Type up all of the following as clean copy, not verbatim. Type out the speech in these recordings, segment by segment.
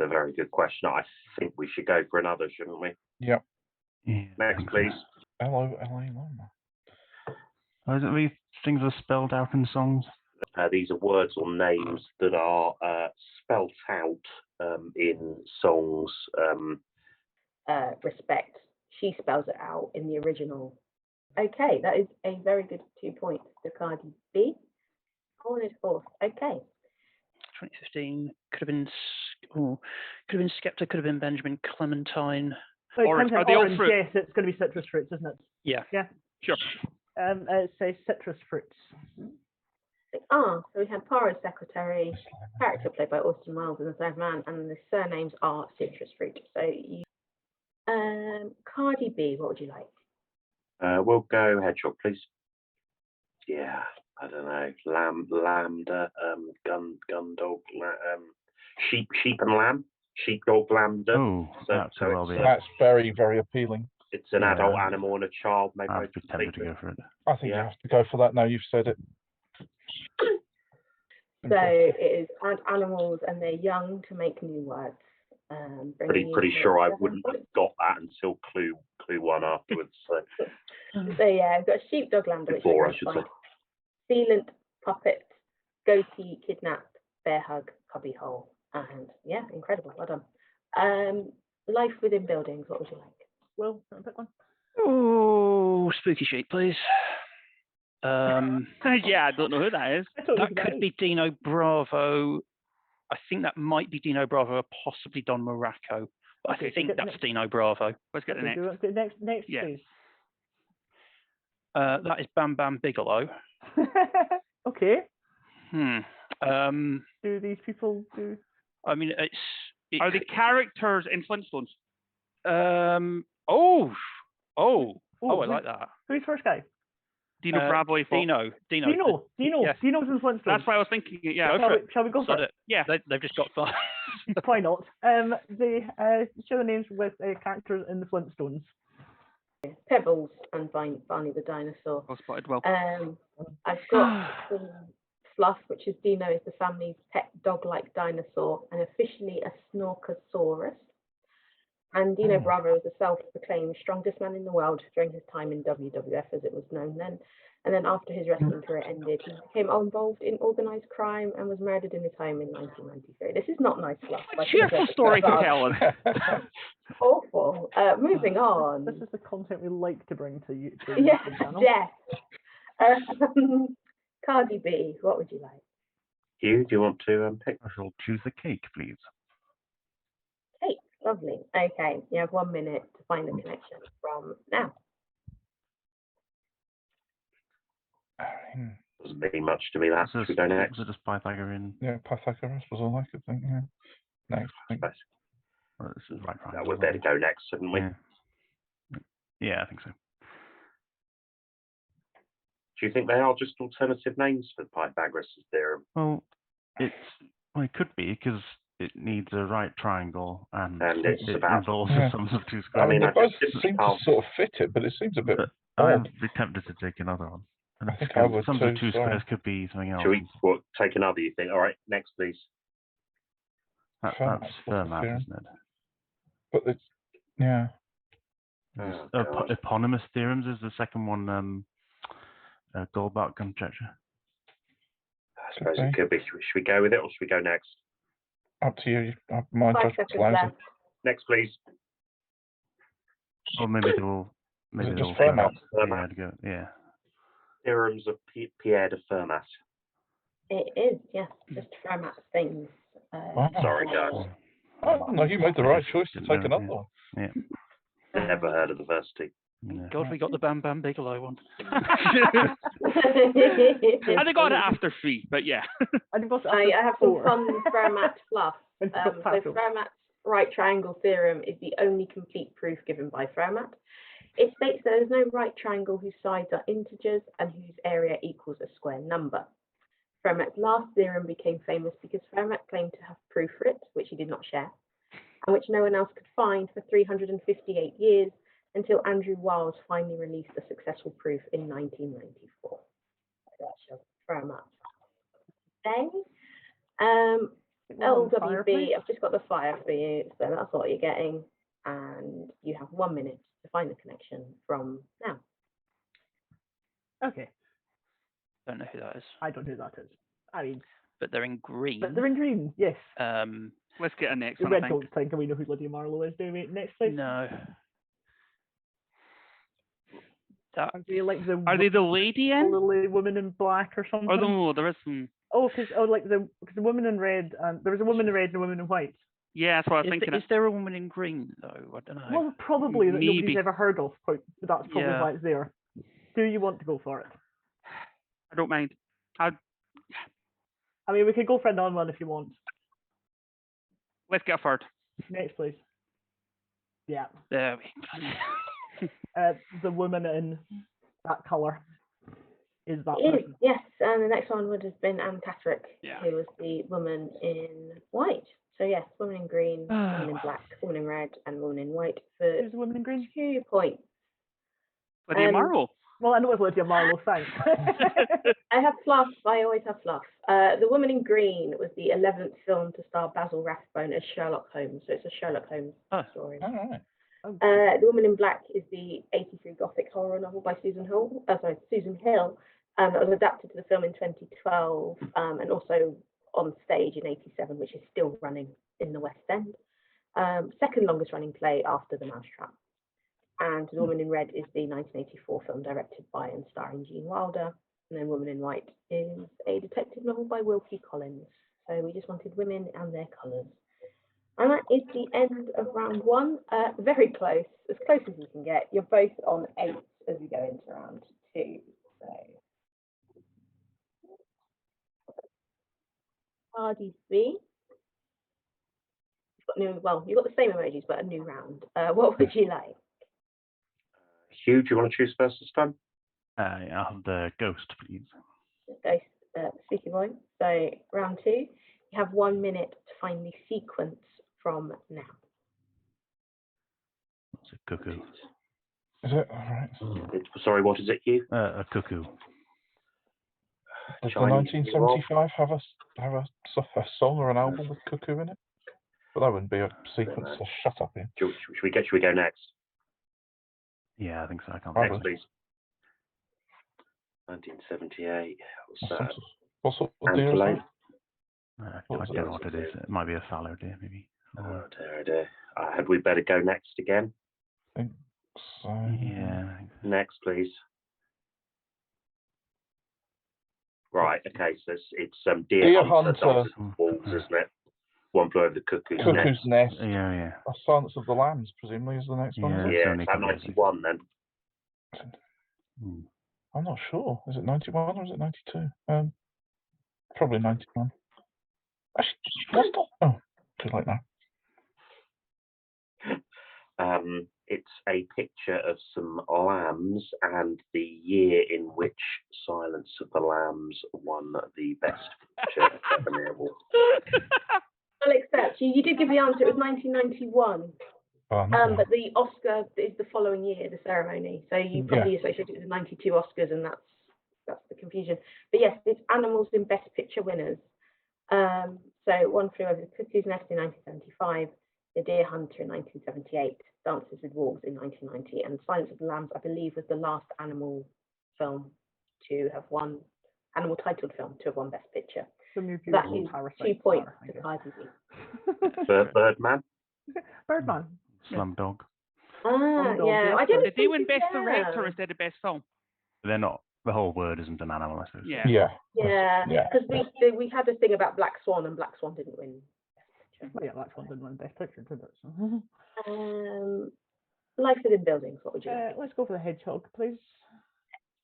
a very good question. I think we should go for another, shouldn't we? Yep. Yeah, Next, please. L-O-L-A Loma. Oh, is it these things are spelled out in songs? These are words or names that are spelt out in songs. Respect. She spells it out in the original. Okay, that is a very good 2 points to Cardi B. Cornered fourth. Okay. 2015 could have been. Skepta. Could have been Benjamin Clementine. So Orange. Clementine, Are they all orange, fruit? yes, it's going to be citrus fruits, isn't it? Yeah. Yeah. Sure. It says citrus fruits. So we had Poirot's secretary, character played by Austin Miles in The Third Man, and the surnames are citrus fruit. So you, Cardi B, what would you like? We'll go hedgehog, please. Yeah, I don't know. Lambda, gun dog, sheep and lamb, sheepdog, lambda. Oh, that could well be. That's very, very appealing. It's an adult animal and a child. Maybe I'd be tempted to go for it. I think you have to go for that now. You've said it. So it is add animals and they're young to make new words. Pretty sure I wouldn't have got that until clue one afterwards. So yeah, I've got sheepdog, lambda, which before I is should say. sealant, puppet, goatee, kidnap, bear hug, cubby hole, and yeah, incredible. Well done. Life within buildings. What would you like? Will, pick one. Oh, spooky sheep, please. Yeah, I don't know who that is. That could be Dino Bravo. I think that might be Dino Bravo, or possibly Don Morocco. But I think that's Dino Bravo. Let's get the next. Let's get next, Yeah. please. That is Bam Bam Bigelow. Okay. Do these people do? I mean, Are the characters in Flintstones? I like that. Who's first guy? Dino Bravo. Dino's in Flintstones. That's why I was thinking. Yeah. Shall we go for it? Yeah. They've just got fun. Why not? They share the names with characters in the Flintstones. Pebbles and Barney the dinosaur. Well spotted. Well. I've got some Fluff, which is Dino is the family's pet dog-like dinosaur and officially a Snorkosaurus. And Dino Bravo is a self-proclaimed strongest man in the world during his time in WWF, as it was known then. And then after his wrestling career ended, he became involved in organised crime and was murdered in his home in 1993. This is not nice Fluff. Cheerful story to tell us. Awful. Moving on. This is the content we like to bring to you. Yes, Cardi B, what would you like? Hugh, do you want to pick? I shall choose the cake, please. Cake, lovely. Okay, you have 1 minute to find the connection from now. Doesn't mean much to me, that. Should we go next? Was it just Pythagorean? Yeah, Pythagoras was all I could think. Yeah. Next. Well, this is right. We better go next, shouldn't we? Yeah, I think so. Do you think they are just alternative names for Pythagoras' theorem? Well, it could be because it needs a right triangle and it's it about involves the sums of two squares. I mean, they both seem to sort of fit it, but it seems a bit I'd odd. be tempted to take another one. And I think I would sums too, of two squares could be something else. Should we take another, you think? All right, next, please. That's Fermat, isn't it? But it's, yeah. Eponymous theorems is the second one. Goldbach conjecture. I suppose it could be. Should we go with it, or should we go next? Up to you. My 5 judgment's seconds left. Next, please. Or maybe they'll. Maybe just they'll Fermat? Yeah. Theorems of Pierre de Fermat. It is, yes, just Fermat things. Sorry, guys. Oh, no, you made the right choice to take another one. Yeah. Never heard of the first two. Yeah. God, we got the Bam Bam Bigelow one. And they got it after 3, but yeah. I have some fun Fermat fluff. So Fermat's right triangle theorem is the only complete proof given by Fermat. It states that there is no right triangle whose sides are integers and whose area equals a square number. Fermat's last theorem became famous because Fermat claimed to have proof for it, which he did not share, and which no one else could find for 358 years until Andrew Wiles finally released a successful proof in 1994. That's just Fermat. Okay. LWB, I've just got the fire for you, so that's what you're getting. And you have 1 minute to find the connection from now. Okay. Don't know who that is. I don't know who that is. I mean, but they're in green. But they're in green, yes. Let's get a next the one. Red don't think we know who Lydia Marlowe is, do we? Next, please. No. Are they like Are they the lady in? The woman in black or something? Oh no, there is some. Oh, because the woman in red, and there was a woman in red and a woman in white. Yeah, that's what I was thinking. Is there a woman in green though? I don't know. Well, probably that Maybe. nobody's ever heard of. But that's probably why it's there. Do you want to go for it? I don't mind. I mean, we could go for another one if you want. Let's get a third. Next, please. Yeah. There we go. The woman in that colour is that It person. is, yes, and the next one would have been Anne Catterick, Yeah. who was the woman in white. So yes, woman in green, woman in black, woman in red, and woman in white for Who's the woman in green? 2 points. Lydia Marlowe. Well, I know it's Lydia Marlowe, thanks. I have fluff. I always have fluff. The Woman in Green was the 11th film to star Basil Rathbone as Sherlock Holmes, so it's a Sherlock Holmes story. All right. The Woman in Black is the 83 Gothic horror novel by Susan Hill. That was adapted to the film in 2012 and also on stage in 87, which is still running in the West End. Second longest running play after The Mousetrap. And The Woman in Red is the 1984 film directed by and starring Gene Wilder. And then Woman in White is a detective novel by Wilkie Collins. So we just wanted women and their colours. And that is the end of round 1. Very close, as close as you can get. You're both on 8 as we go into round 2. So Cardi B. You've got the same emojis, but a new round. What would you like? Hugh, do you want to choose first this time? I'll have the ghost, please. Ghost, Squeaky Boy. So round 2, you have 1 minute to find the sequence from now. It's a cuckoo. Is it? All right. Sorry, what is it, Hugh? A cuckoo. Does the 1975 have a song or an album with cuckoo in it? But that wouldn't be a sequence. So shut up, Ian. Should we go next? Yeah, I think so. I can't. Next, please. 1978. What sort of deer is that? I don't know what it is. It might be a fallow deer, maybe. Oh dear. Had we better go next again? I think so. Yeah. Next, please. Right. Okay. So it's Deer Hunter, Dances with Wolves, isn't it? One Flew Over the Cuckoo's Nest. Yeah. Silence of the Lambs, presumably, is the next one. Yeah, it's at 91 then. I'm not sure. Is it 91 or is it 92? Probably 91. Actually, oh, too late now. It's a picture of some lambs and the year in which Silence of the Lambs won the Best Picture Academy Award. I'll accept. You did give the answer. It was 1991. But the Oscar is the following year, the ceremony. So you probably associate it with the 92 Oscars, and that's the confusion. But yes, it's animals in Best Picture winners. So One Flew Over the Cuckoo's Nest in 1975, The Deer Hunter in 1978, Dances with Wolves in 1990, and Silence of the Lambs, I believe, was the last animal film to have won, animal titled film to have won Best Picture. That is 2 points to Cardi B. Birdman? Birdman. Slumdog. Yeah. I didn't Did they win Best Director instead of Best Film? They're not. The whole word isn't an animal, I suppose. Yeah. Because we had this thing about Black Swan, and Black Swan didn't win Best Picture. Well, yeah, Black Swan didn't win Best Picture, did it? Life Within Buildings. What would you like? Let's go for the hedgehog, please.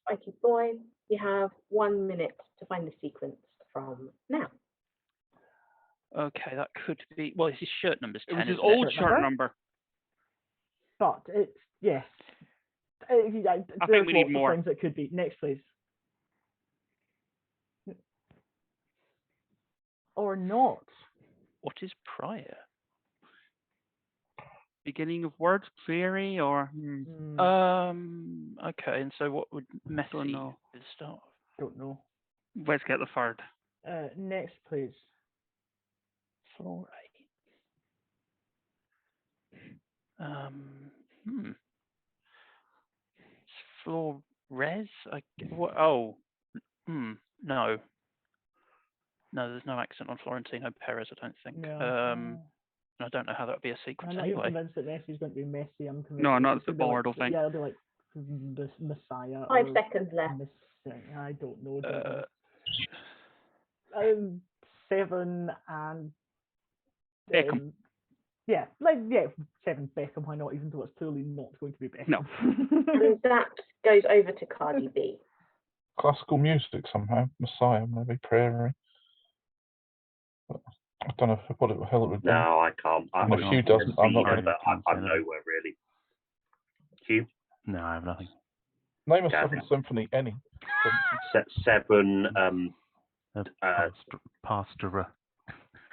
Spiky Boy. You have 1 minute to find the sequence from now. Okay, that could be. Well, this is shirt numbers 10. It was his old shirt number. But it's yes. I think we need more. Things it could be. Next, please. Or not. What is prior? Beginning of words, query, or Okay, and so what would messy be know. the start? Don't know. Let's get the third. Next, please. Floor A. Flores? What? Oh. No. No, there's no accent on Florentino Perez, I don't think. No. I don't know how that would be a sequence I'm not anyway. convinced that Messi's going to be Messi. I'm convinced. No, not it's the gonna be board, I don't think. Yeah, it'll be like the Messiah. 5 or seconds left. I don't know. 7 and Beckham. Yeah, 7 Beckham. Why not? Even though it's clearly not going to be Beckham. No. And that goes over to Cardi B. Classical music somehow. Messiah, maybe Prairie. But I don't know what the hell it would be. No, I can't. And if Hugh doesn't, I'm not going to. I'm nowhere really. Hugh? No, I have nothing. Name a Yeah. 7th symphony, any. 7. Pastora.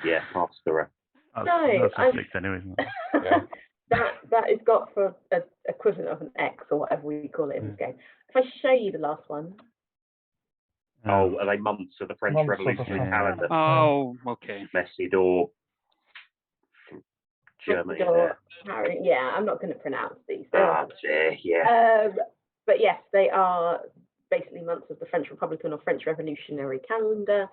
Yeah, Pastora. That's a 6 anyway, isn't it? Yeah. that is got for an equivalent of an X or whatever we call it in this game. If I show you the last one. Oh, are they months of the French Months of the Revolutionary French- calendar? Oh, okay. Messidor. Germany. Yeah, I'm not going to pronounce these. Yeah. But yes, they are basically months of the French Republican or French Revolutionary calendar,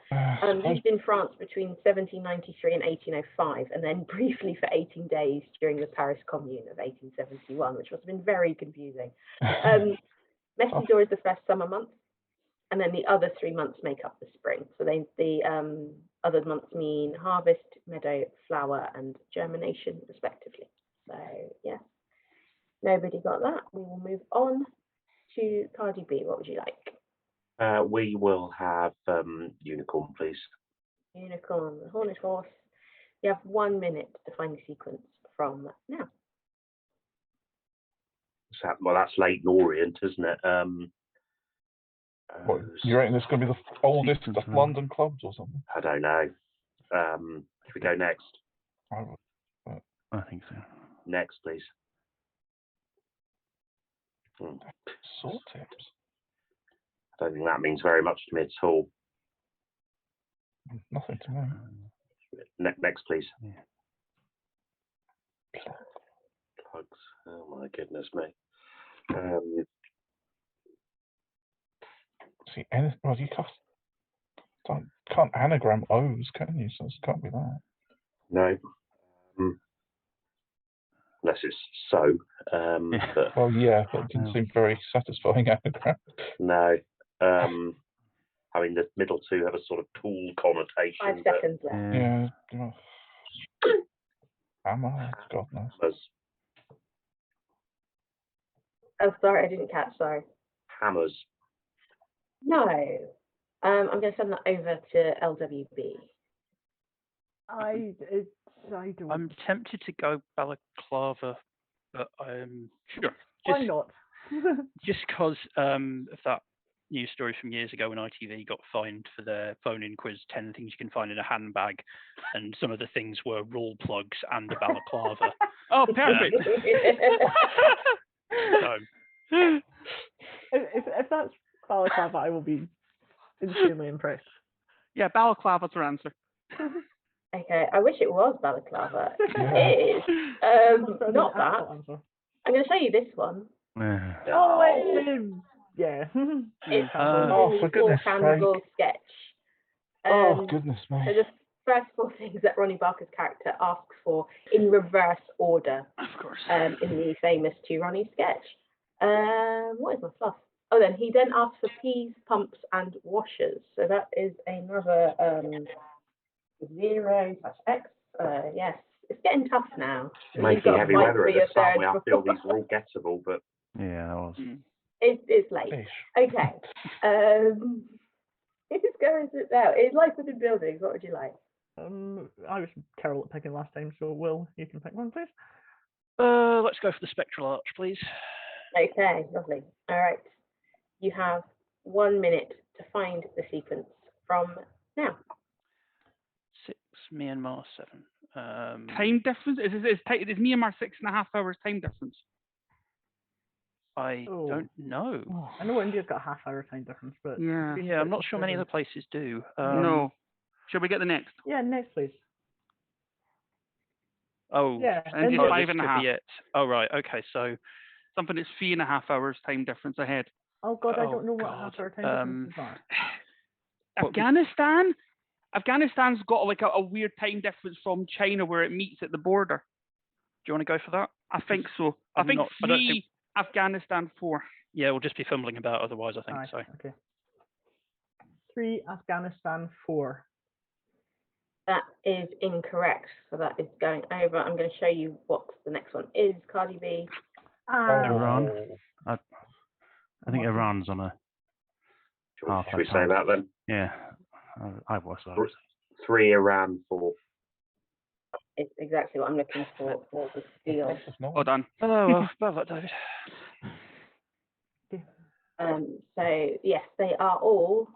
used in France between 1793 and 1805, and then briefly for 18 days during the Paris Commune of 1871, which must have been very confusing. Messidor is the first summer month, and then the other 3 months make up the spring. So the other months mean harvest, meadow, flower, and germination, respectively. So, yes, nobody got that. We will move on to Cardi B. What would you like? We will have unicorn, please. Unicorn, the horned horse. You have 1 minute to find the sequence from now. Well, that's Leyton Orient, isn't it? What, you reckon this is going to be the oldest of London clubs or something? I don't know. Should we go next? I think so. Next, please. Saw tips. I don't think that means very much to me at all. Nothing to me. Next, please. Yeah. Plugs. Oh my goodness me. See, well, you can't anagram O's, can you? So it can't be that. No. Unless it's so. But well, yeah, but it didn't seem very satisfying anagram. No. I mean, the middle two have a sort of cool connotation. 5 seconds left. Yeah. Hammer, God knows. Oh, sorry, I didn't catch. Sorry. Hammers. No. I'm going to send that over to LWB. I don't. I'm tempted to go balaclava, but Sure. Why not? just because of that news story from years ago when ITV got fined for their phone-in quiz, 10 things you can find in a handbag, and some of the things were roll plugs and a balaclava. Oh, perfect. So, if that's balaclava, I will be insanely impressed. Yeah, balaclava's our answer. Okay, I wish it was balaclava. Yeah. It is. Not that. Answer. I'm going to show you this one. Oh, yeah. It's for a goodness four-candle sketch. Oh, goodness me. So the first 4 things that Ronnie Barker's character asks for in reverse order. Of course. In the famous To Ronnie sketch. What is my fluff? Oh, then he asks for peas, pumps, and washers. So that is another 0/X. Yes, it's getting tough now. Making heavy weather at the start. I feel these are all gettable, but yeah, that was. It's late. Okay. Who's going to now? It's Life Within Buildings. What would you like? I was Carol at picking last time, so Will, you can pick one, please. let's go for the spectral arch, please. Okay, lovely. All right. You have 1 minute to find the sequence from now. 6, Myanmar 7. Time difference? Is Myanmar 6.5 hours time difference? I don't know. I know India's got a half-hour time difference, but Yeah, I'm not sure many other places do. No. Shall we get the next? Yeah, next, please. Oh, Yeah, and and oh, five this and a could half. be it. Oh, right. Okay, so something that's 3.5 hours time difference ahead. Oh God, I Oh, don't know what God. half-hour time differences are. What would- Afghanistan? Afghanistan's got like a weird time difference from China where it meets at the border. Do you want to go for that? I think so. I I'm think not- I don't 3, Afghanistan 4. Yeah, we'll just be fumbling about otherwise, I think. Aye, So okay. 3, Afghanistan, 4. That is incorrect. So that is going over. I'm going to show you what the next one is. Cardi B. Iran. Oh. I think Iran's on a half. Should we say that then? Yeah, I was. 3 Iran, 4. It's exactly what I'm looking for the steal. Well done. oh, well, that David. So yes, they are all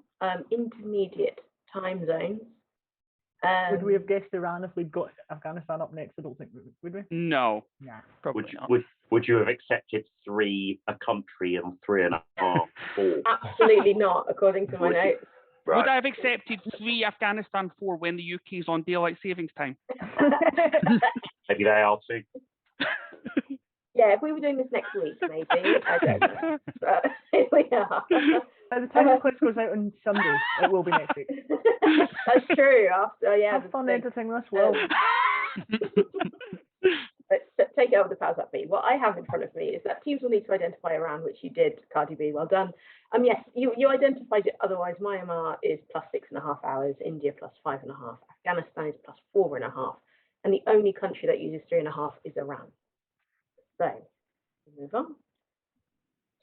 intermediate time zones. Would we have guessed Iran if we'd got Afghanistan up next? I don't think we would we? No. Yeah. Probably not. Would you have accepted 3 a country and 3.5 4? Absolutely not, according to my Would you? notes. Would I have accepted 3, Afghanistan 4 when the UK's on daylight savings time? Maybe they are too. Yeah, if we were doing this next week, maybe. I don't know. But here we are. By the time the quiz goes out on Sunday, it will be next week. That's true. After, yeah. Have fun editing this, Will. Let's take it over the powers that be. What I have in front of me is that teams will need to identify Iran, which you did, Cardi B. Well done. Yes, you identified it. Otherwise, Myanmar is plus 6.5 hours, India plus 5.5, Afghanistan is plus 4.5, and the only country that uses 3.5 is Iran. So, move on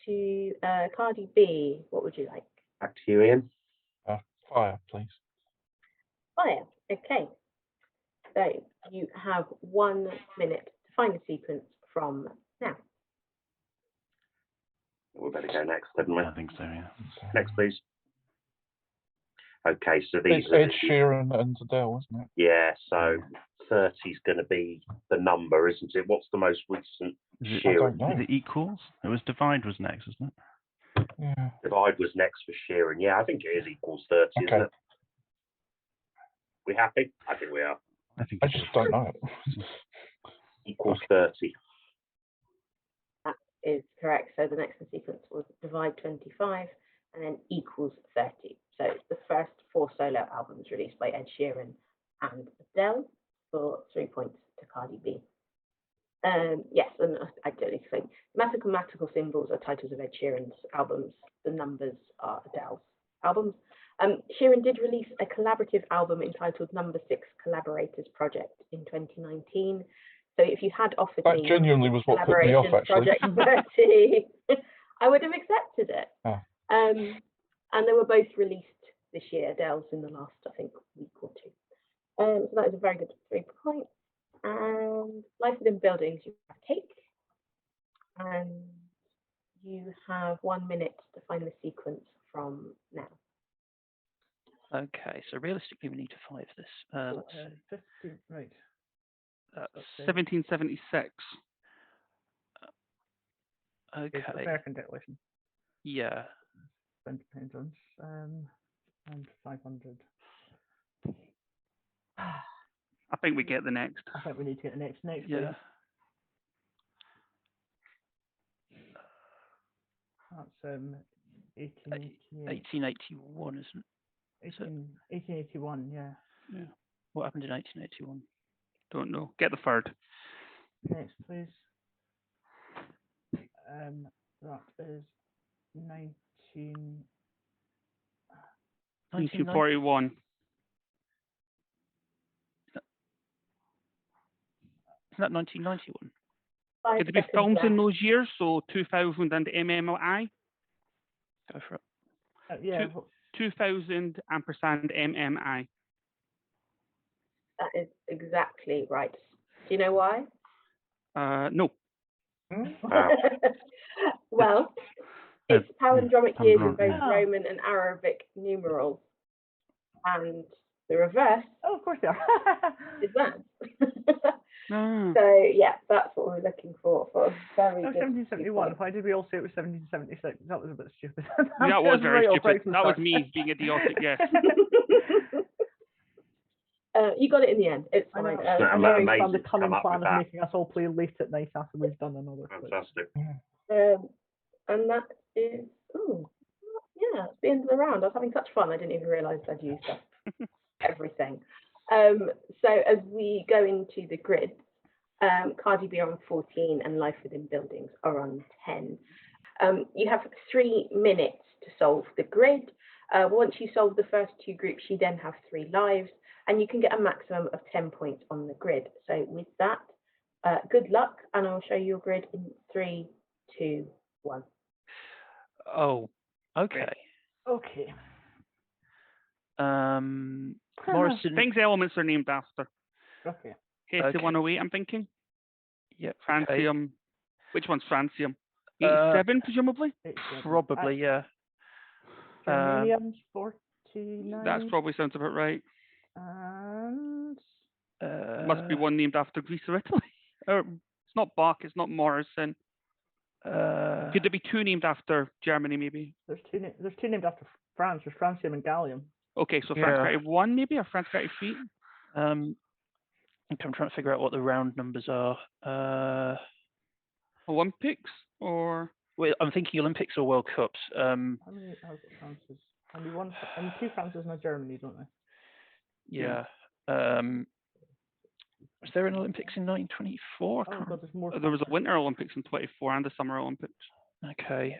to Cardi B. What would you like? Back to you, Ian. Fire, please. Fire. Okay. So you have 1 minute to find the sequence from now. We better go next, hadn't we? I think so. Yeah. Next, please. Okay, so these It's are Ed Sheeran and Adele, isn't it? yeah. So 30 is going to be the number, isn't it? What's the most recent Is I Sheeran? don't know. Is it equals? It was divide was next, wasn't it? Yeah. Divide was next for Sheeran. Yeah, I think it is equals 30, Okay. isn't it? We happy? I think we are. I think I it just is. don't know. Equals 30. That is correct. So the next sequence was divide 25 and then equals 30. So it's the first 4 solo albums released by Ed Sheeran and Adele for 3 points to Cardi B. Yes, and I don't need to say mathematical symbols are titles of Ed Sheeran's albums. The numbers are Adele's albums. Sheeran did release a collaborative album entitled Number 6 Collaborators Project in 2019. So if you had offered That me genuinely was what put me off, Collaboration actually. Project 30, I would have accepted it. Oh. And they were both released this year. Adele's in the last, I think, week or 2. So that is a very good 3 points. And Life Within Buildings, you have cake. And you have 1 minute to find the sequence from now. Okay, so realistically, we need to 5 this. Let's see. 50, right. That's 1776. It's the Okay. American declaration. Yeah. Independence. And 500. I think we get the next. I think we need to get the next. Next, Yeah. please. That's 1888. 1881, isn't it? 1881, yeah. Yeah. What happened in 1881? Don't know. Get the third. Next, please. That is 1941. Isn't that 1991? 5 Could there be seconds films in left. those years? So 2000 and MMI. Go for it. yeah. 2000 ampersand MMI. That is exactly right. Do you know why? No. Well, it's palindromic years in both Oh. Roman and Arabic numerals. And the reverse Oh, of course they are. is that. Ah. So, yeah, that's what we're looking for. Very No, good. 1771. Why did we all say it was 1776? That was a bit stupid. That was very right off stupid. from the That was start. me being idiotic, yes. You got it in the end. It's I fine. know. Amazing On the to come cunning up plan with of that. making us all play late at night after we've done another quiz. Fantastic. And that is, yeah, it's the end of the round. I was having such fun. I didn't even realise I'd used up everything. So as we go into the grid, Cardi B are on 14 and Life Within Buildings are on 10. You have 3 minutes to solve the grid. Once you solve the first 2 groups, you then have 3 lives, and you can get a maximum of 10 points on the grid. So with that, good luck, and I'll show you your grid in 3, 2, 1. Oh, okay. Okay. Morrison. Things elements are named after. Okay. Hesse Okay. 108, I'm thinking. Yep. Francium. Which one's Francium? Uh, 87, presumably? Probably, yeah. Germanium's 49. That probably sounds about right. And Must be one named after Greece or Italy. Or, it's not Bach, it's not Morrison. Could there be 2 named after Germany, maybe? there's two named after France. There's francium and gallium. Okay, so Yeah. France 31, maybe, or France 33? I'm trying to figure out what the round numbers are. Olympics, or Well, I'm thinking Olympics or World Cups. How many has France's? Only one, and 2 Frances and a Germany, don't they? Yeah. Was there an Olympics in 1924? Oh god, there's more. there was a Winter Olympics in 24 and a Summer Olympics. Okay.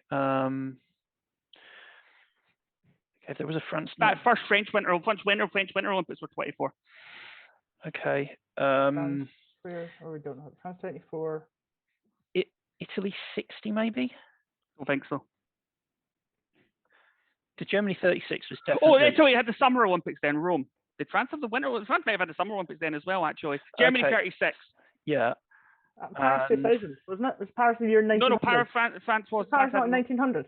Okay, there was a France. That first French Winter Olympics were 24. Okay. France, where? Oh, we don't know. France 24. Italy 60 maybe. I don't think so. The Germany 36 was definitely. Oh, actually, you had the Summer Olympics then, Rome. Did France have the Winter? France may have had the Summer Olympics then as well, actually. Germany Okay. 36. Yeah. Paris 2000, wasn't it? Was Paris the year 1900? No, France was. Paris not had- 1900.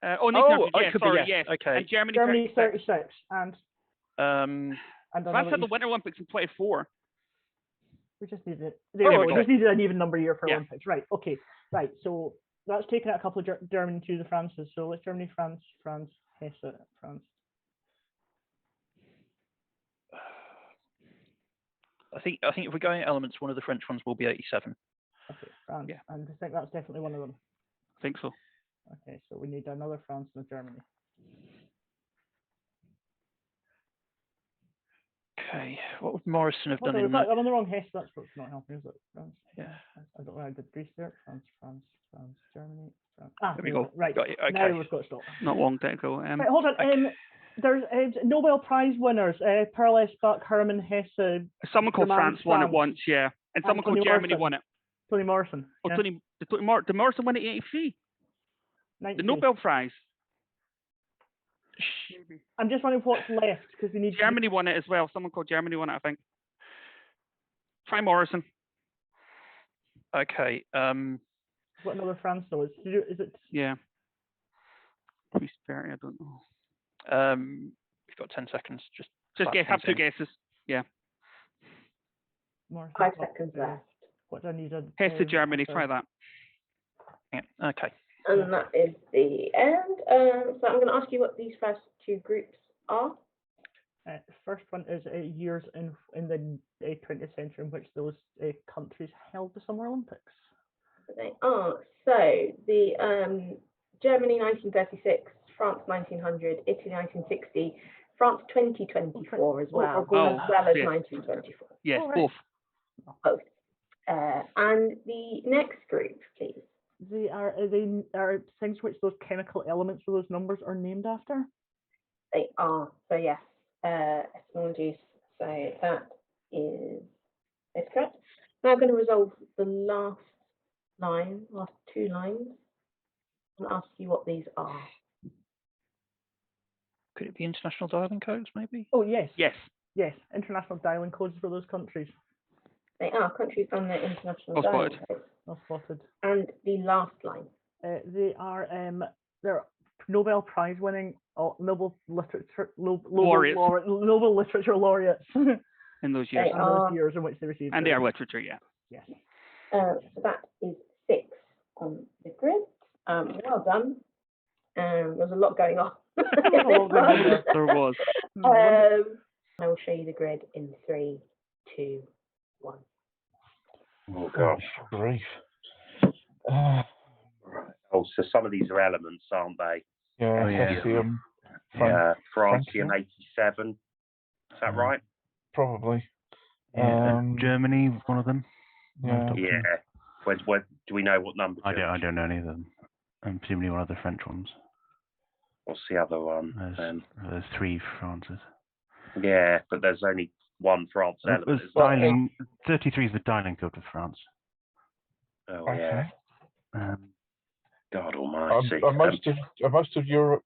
1900, it yes, could be, sorry, yes. yes. Okay. And Germany, Germany 36. 36 and Um. France had the Winter Olympics in 24. we just needed it. There we we go. just needed an even number year for Yeah. Olympics, right? Okay, right. So that's taken out a couple of Germany to the Frances. So let's Germany, France, Hesse, France. I think if we're going elements, one of the French ones will be 87. Okay, France. Yeah. And I think that's definitely one of them. I think so. Okay, so we need another France and a Germany. Okay. What would Morrison have Hold done on, in I'm that? on the wrong Hesse. That's what's not helping, is it? France. Yeah. I don't know. I did research. France, Germany, France. There we go. Right. Got it. Now Okay. we've got to stop. Not long to go. Right, hold on. There's Nobel Prize winners. Pearl S. Buck, Hermann Hesse, Someone called Roman France won it France. once, yeah. And someone called Toni Germany Morrison. won it. Toni Morrison. Oh, yeah, did Morrison win it in 83? 92. The Nobel Prize. I'm just wondering what's left because we need Germany won it as well. Someone called Germany won it, I think. Try Morrison. Okay. What another France though? Is it? Yeah. 30, I don't know. We've got 10 seconds. Just Just have 2 guesses. guesses. Yeah. Morrison, 5 seconds left. What do I need? Hesse, Germany. Try that. Yeah. Okay. And that is the end. So I'm going to ask you what these first 2 groups are. First one is years in the 20th century in which those countries held the Summer Olympics. They are. So the Germany 1936, France 1900, Italy 1960, France 2024 as well, Oh, as well as yes. 1924. Yes, Oh, right. both. Both. And the next group, please. They are things which those chemical elements or those numbers are named after. They are. So yes, ethanol juice. So that is correct. Now I'm going to resolve the last 2 lines, and ask you what these are. Could it be international dialing codes, maybe? Oh yes. Yes. Yes. International dialing codes for those countries. They are countries on the international Well dialing spotted. code. Not spotted. And the last line. They are they're Nobel Prize winning Nobel Literature Laureates. Nobel Literature laureates in In those years. They those are. years in which they received. And they are literature, yeah. Yes. So that is 6 on the grid. Well done. There's a lot going on. There was. I will show you the grid in 3, 2, 1. Oh gosh. Grief. Right. Oh, so some of these are elements, aren't they? Yeah, Oh, yeah. Cesium. Yeah, francium Francium? 87. Is that right? Probably. Yeah, Germany, one of them. Yeah. Yeah. Where do we know what number? I don't know any of them. And presumably one of the French ones. What's the other one? There's 3 Frances. Yeah, but there's only one France element. Dialing, 33 is the dialing code for France. Oh yeah. God Almighty. Are most of Europe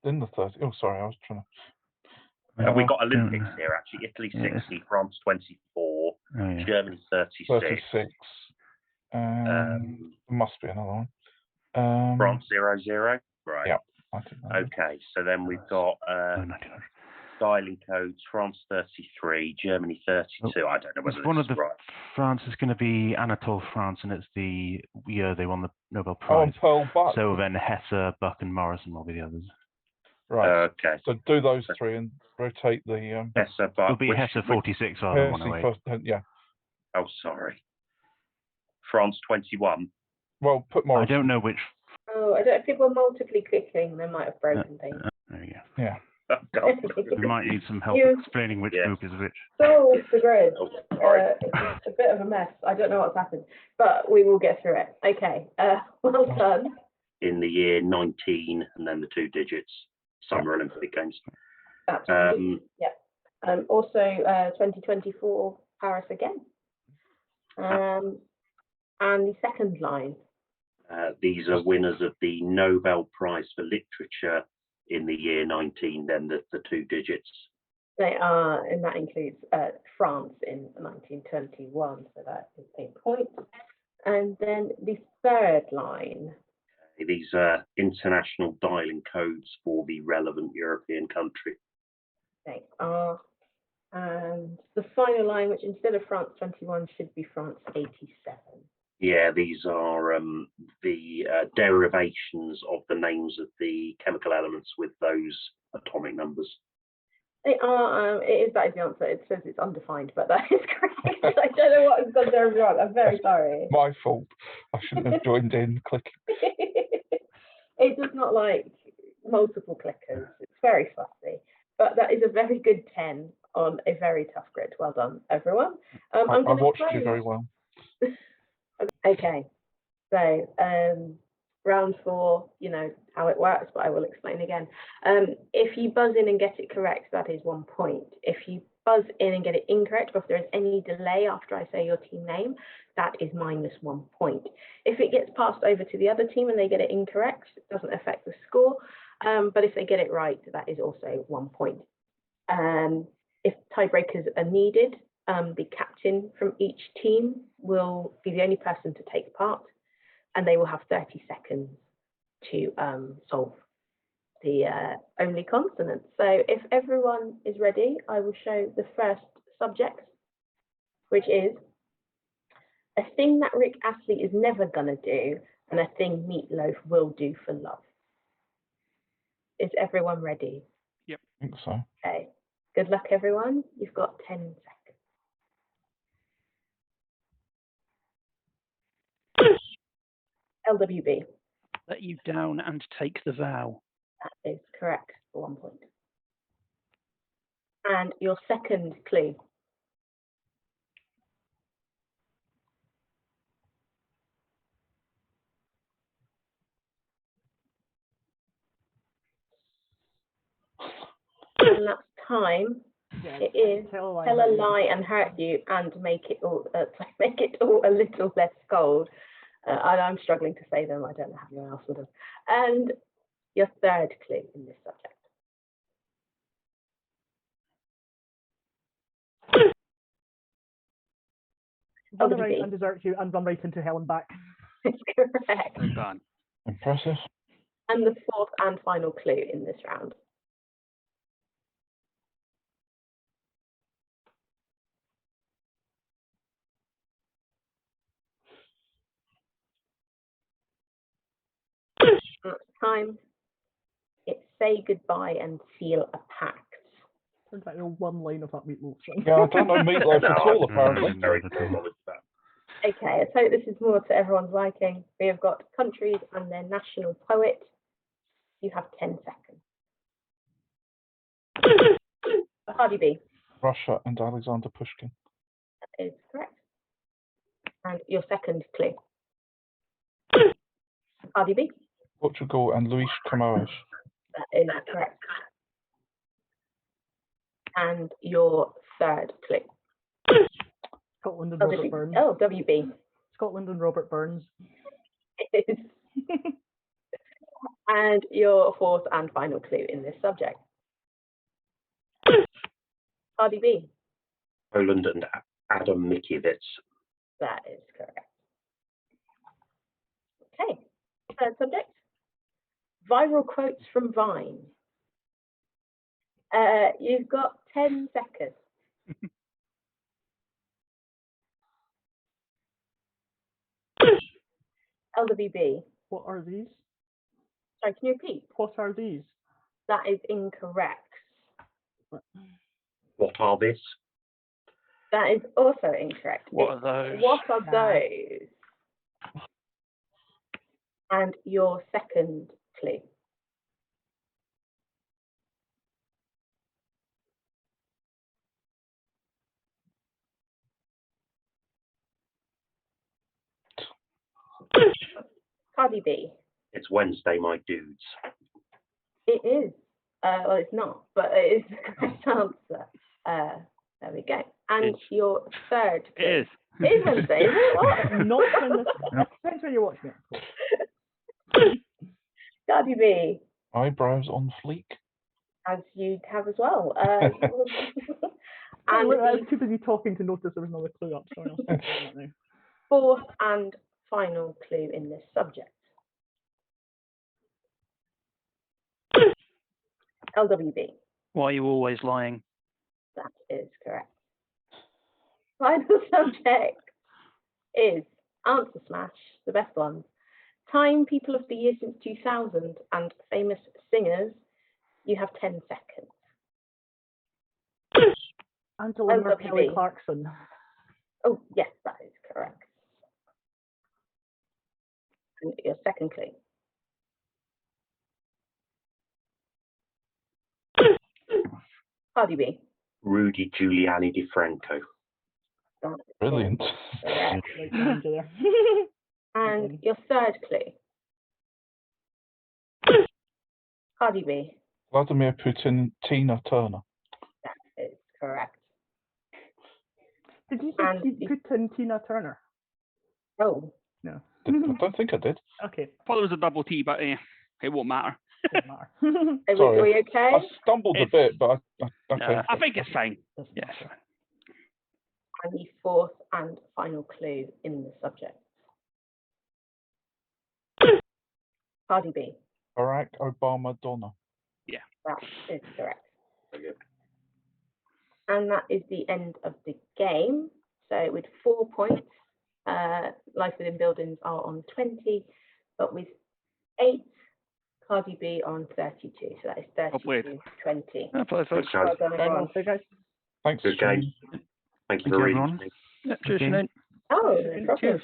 in the 30? Oh, sorry, I was trying to. Have we got Olympics here actually? Italy 60, France 24, Germany 36. 36. Must be another one. France 00. Right. Yeah. Okay, so then we've got dialing codes: France 33, Germany 32. I don't know whether one this of the is right. France is going to be Anatole France, and it's the year they won the Nobel Prize. Oh, Pearl Buck. So then Hesse, Buck, and Morrison will be the others. Right. Okay. So do those 3 and rotate the. Hesse, Buck. It'll be Hesse 46 rather than 108. Yeah. Oh, sorry. France 21. Well, put Morrison. I don't know which. Oh, I don't. If people are multiply clicking, they might have broken things. There you go. Yeah. We might need some help explaining which group is which. So the grid. It's a bit of a mess. I don't know what's happened, but we will get through it. Okay. Well done. In the year 19, and then the 2 digits. Summer Olympic Games. Absolutely. Also, 2024 Paris again. And the second line. These are winners of the Nobel Prize for Literature in the year 19, then the 2 digits. They are, and that includes France in 1921, so that is 8 points. And then the third line. These are international dialing codes for the relevant European country. They are. And the final line, which instead of France 21 should be France 87. Yeah, these are the derivations of the names of the chemical elements with those atomic numbers. They are. That is the answer. It says it's undefined, but that is correct. I don't know what has gone terribly wrong. I'm very sorry. My fault. I shouldn't have joined in clicking. It does not like multiple clickers. It's very fussy. But that is a very good 10 on a very tough grid. Well done, everyone. I watched you very well. Okay, so round 4, you know how it works, but I will explain again. If you buzz in and get it correct, that is 1 point. If you buzz in and get it incorrect, or if there is any delay after I say your team name, that is -1 point. If it gets passed over to the other team and they get it incorrect, it doesn't affect the score. But if they get it right, that is also 1 point. If tiebreakers are needed, the captain from each team will be the only person to take part, and they will have 30 seconds to solve the only consonant. So if everyone is ready, I will show the first subject, which is a thing that Rick Astley is never gonna do, and a thing Meatloaf will do for love. Is everyone ready? Yep. I think so. Okay. Good luck, everyone. You've got 10 seconds. LWB. Let you down and take the vow. That is correct for 1 point. And your second clue. And that's time. Yeah, It is tell a lie and hurt you and make it all a little less cold. I'm struggling to say them. I don't know how anyone else would have. And your third clue in this subject. Run around and desert you and run right into hell and back. It's correct. Well done. Impressive. And the fourth and final clue in this round. Time. It's say goodbye and seal a pact. in fact know one line of that Meatloaf song. Yeah, I don't know Meatloaf No, at all, I'm apparently. very no knowledge of that. Okay, I hope this is more to everyone's liking. We have got countries and their national poet. You have 10 seconds. Cardi B. Russia and Alexander Pushkin. That is correct. And your second clue. Cardi B. Portugal and Luis Camões. That is correct. And your third clue. Scotland and Robert Burns. Oh, WB. Scotland and Robert Burns. It is. And your fourth and final clue in this subject. Cardi B. Poland and Adam Mickiewicz. That is correct. Okay, third subject. Viral quotes from Vine. You've got 10 seconds. LWB. What are these? Sorry, can you repeat? What are these? That is incorrect. What are this? That is also incorrect. What are those? What are those? And your second clue. Cardi B. It's Wednesday, my dudes. It is. Well, it's not, but it is the correct answer. There we go. And It's- your third clue. It is. It is Wednesday, isn't it? What? Not when this. Depends when you're watching it. Cardi B, Eyebrows on fleek. as you have as well. And I and was the too busy talking to notice there was another clue up. Sorry, I'll stop doing that now. fourth and final clue in this subject. LWB. Why are you always lying? That is correct. Final subject is Answer Smash, the best ones. Time, people of the year since 2000, and famous singers. You have 10 seconds. Angela LWB. Kelly Clarkson. Oh, yes, that is correct. And your second clue. Cardi B. Rudy Giuliani DeFranco. That is Brilliant. correct. Like ninja there. And your third clue. Cardi B. Vladimir Putin, Tina Turner. That is correct. Did you And say the- Putin Tina Turner? Oh, No. I don't think I did. Okay, Thought there was a double T, but it won't matter. doesn't matter. Sorry. are we okay? I stumbled a It's- bit, but okay. I think it's fine. Doesn't Yes. matter. And the fourth and final clue in the subject. Cardi B. Barack Obama Donna. That is correct. Very good. And that is the end of the game. So with 4 points, Life Within Buildings are on 20, but with 8, Cardi B are on 32. So that is Well played. 32-20. Yeah, play Good, folks. guys. Well done, everyone. Okay, guys. Thanks. Good game. Thank you Thank for you, reading. everyone. me. Yeah, cheers, Okay. Sinead. Oh, no problem. Cheers.